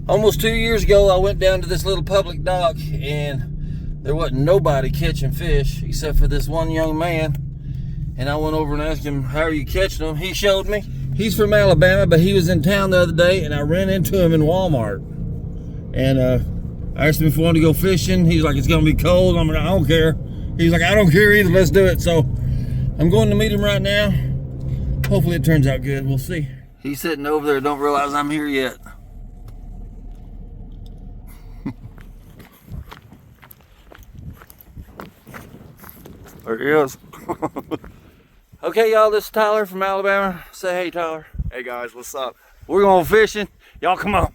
Almost 2 years ago, I went down to this little public dock and there wasn't nobody catching fish except for this one young man. And I went over and asked him, how are you catching them? He showed me. He's from Alabama, but he was in town the other day and I ran into him in Walmart. And I asked him if he wanted to go fishing. He's like, it's gonna be cold. I'm like, I don't care. He's like, I don't care either, let's do it. So I'm going to meet him right now. Hopefully it turns out good, we'll see. He's sitting over there, don't realize I'm here yet. There he is. Okay, y'all, this is Tyler from Alabama. Say hey, Tyler. Hey guys, what's up? We're going fishing. Y'all come on.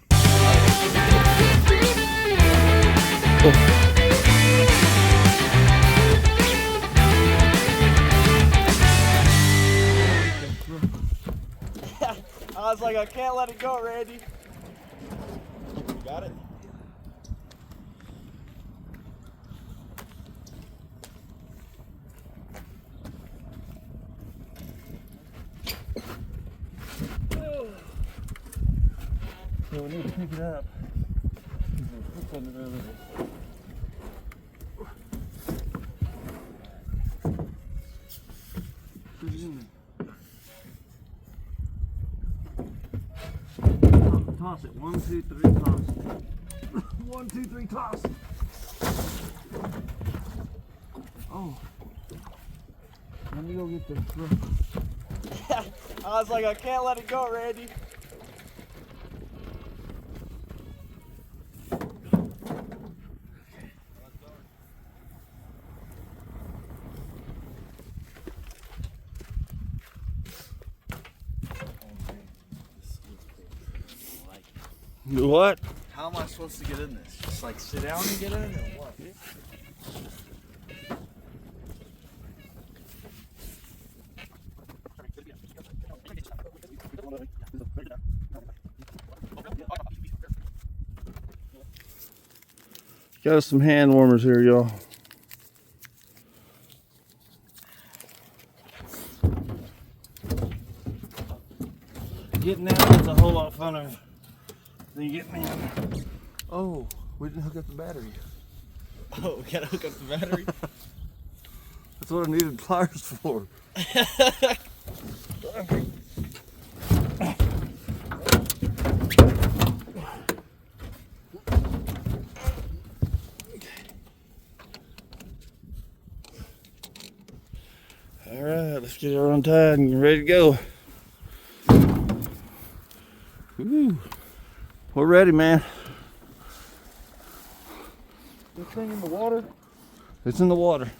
I was like, I can't let it go, Randy. You got it? So we need to pick it up. Toss it. 1, 2, 3, toss. 1, 2, 3, toss. Oh. Let me go get this. I was like, I can't let it go, Randy. What? How am I supposed to get in this? Just like sit down and get in, or what? Got us some hand warmers here, y'all. Getting out is a whole lot funner than getting in. Oh, we didn't hook up the battery. Oh, we gotta hook up the battery? That's what I needed pliers for. All right, let's get her untied and ready to go. Woo. We're ready, man. This thing in the water? It's in the water.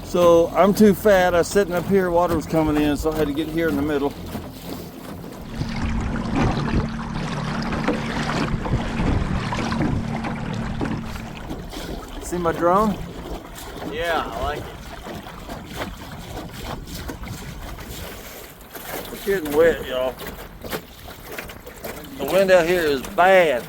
So I'm too fat. I was sitting up here, water was coming in, so I had to get here in the middle. See my drone? Yeah, I like it. It's getting wet, y'all. The wind out here is bad.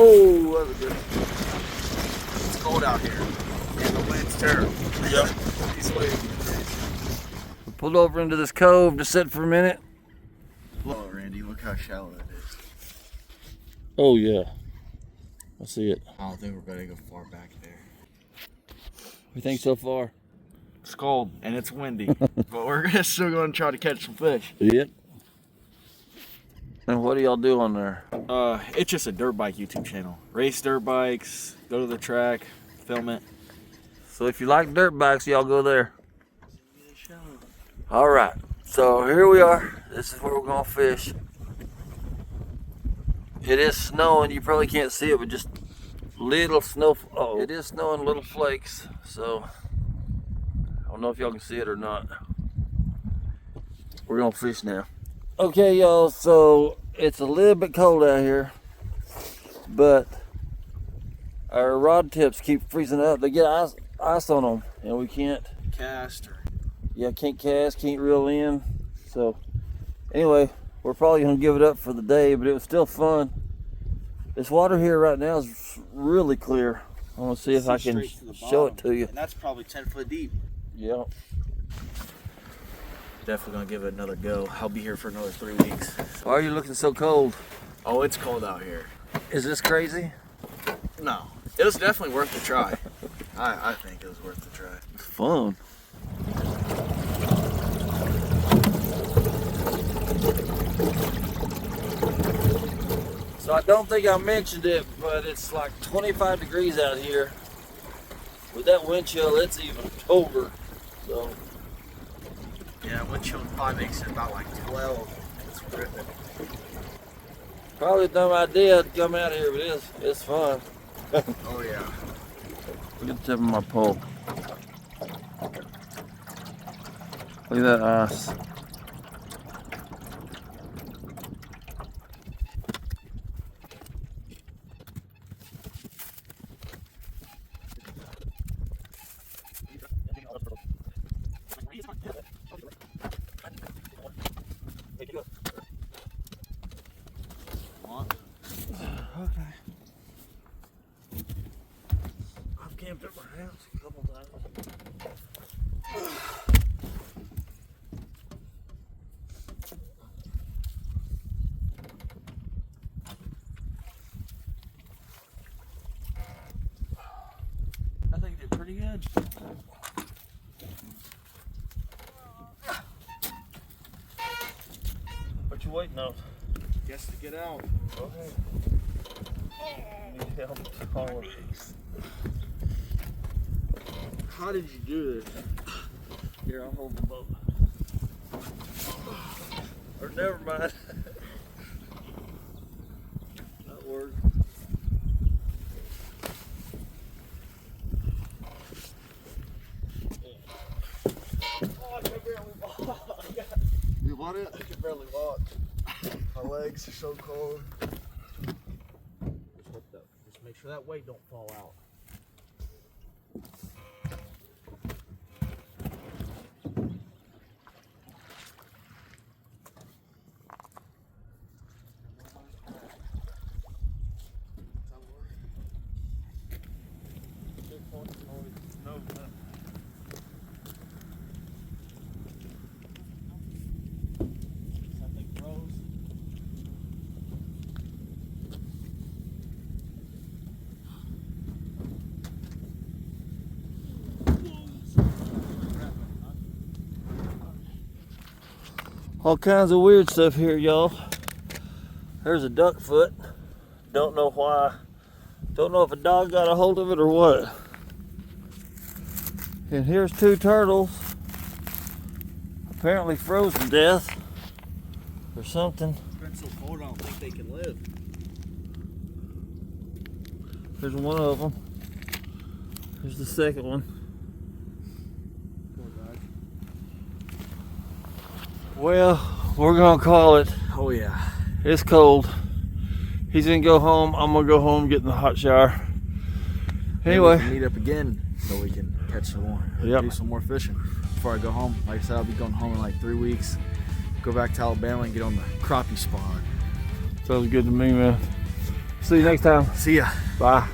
Oh, that was good. It's cold out here, and the wind's terrible. Yep. He's waiting. We pulled over into this cove to sit for a minute. Oh, Randy, look how shallow that is. Oh, yeah. I see it. I don't think we're gonna go far back there. We think so far? It's cold and it's windy, but we're still gonna try to catch some fish. Yep. And what do y'all do on there? It's just a dirt bike YouTube channel. Race dirt bikes, go to the track, film it. So if you like dirt bikes, y'all go there. All right. So here we are. This is where we're gonna fish. It is snowing. You probably can't see it, but just little snow. Oh, it is snowing, little flakes. So I don't know if y'all can see it or not. We're gonna fish now. Okay, y'all. So it's a little bit cold out here, but our rod tips keep freezing up. They get ice on them, and we can't Cast or can't cast, can't reel in. So anyway, we're probably gonna give it up for the day, but it was still fun. This water here right now is really clear. I want to see if I can show it to you. And that's probably 10 foot deep. Yeah. Definitely gonna give it another go. I'll be here for another 3 weeks. Why are you looking so cold? Oh, it's cold out here. Is this crazy? No, it was definitely worth the try. I think it was worth the try. Fun. So I don't think I mentioned it, but it's like 25 degrees out here. With that wind chill, it's even colder. So Yeah, wind chill probably makes it about like 12. It's ripping. probably a dumb idea to come out here, but it's fun. Oh yeah. Look at the tip of my pole. Look at that ice. Okay. I've camped at my house a couple times. I think they're pretty good. What you waiting on? Guess to get out. Go ahead. Need help. Taller. How did you do this? Here, I'll hold the boat. Or never mind. That worked. Oh, I can barely walk. You want it? I can barely walk. My legs are so cold. Just make sure that weight don't fall out. All kinds of weird stuff here, y'all. There's a duck foot. Don't know why. Don't know if a dog got a hold of it or what. And here's two turtles. Apparently frozen to death or something. It's been so cold, I don't think they can live. There's one of them. There's the second one. Poor guy. Well, we're gonna call it. Oh yeah. It's cold. He's gonna go home. I'm gonna go home, get in the hot shower. Anyway, Maybe we can meet up again so we can catch some more. Yep. Do some more fishing before I go home. Like I said, I'll be going home in like 3 weeks. Go back to Alabama and get on the crappie spawn. sounds good to me, man. See you next time. See ya. Bye.